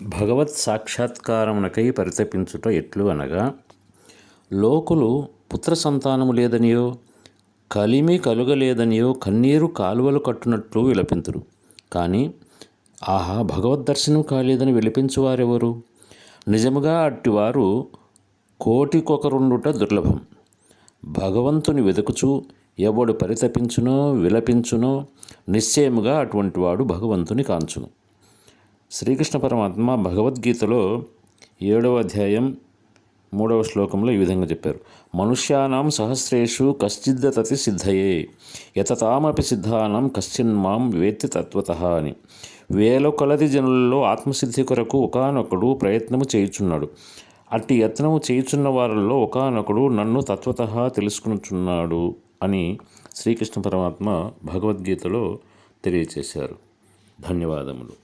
భగవత్ సాక్షాత్కారమునకై పరితపించుట ఎట్లు అనగా, లోకులు పుత్ర సంతానము లేదనియో కలిమి కలుగలేదనియో కన్నీరు కాలువలు కట్టునట్లు విలపింతురు. కానీ ఆహా, భగవద్దర్శనం కాలేదని విలపించువారెవరు? నిజముగా అట్టివారు కోటికొకరుండుట దుర్లభం. భగవంతుని వెతుకుచూ ఎవడు పరితపించునో విలపించునో నిశ్చయముగా అటువంటి వాడు భగవంతుని కాంచును. శ్రీకృష్ణ పరమాత్మ భగవద్గీతలో 7వ అధ్యాయం 3వ శ్లోకంలో ఈ విధంగా చెప్పారు. మనుష్యానాం సహస్రేషు కశ్చిద్దతతి సిద్ధయే యతతామపి సిద్ధానం కశ్చిన్మాం వేత్తి తత్వతః అని. వేల కొలది జనులలో ఆత్మసిద్ధి కొరకు ఒకానొకడు ప్రయత్నము చేయుచున్నాడు. అట్టి యత్నము చేయుచున్న వారిలో ఒకానొకడు నన్ను తత్వతః తెలుసుకునుచున్నాడు అని శ్రీకృష్ణ పరమాత్మ భగవద్గీతలో తెలియచేశారు. ధన్యవాదములు.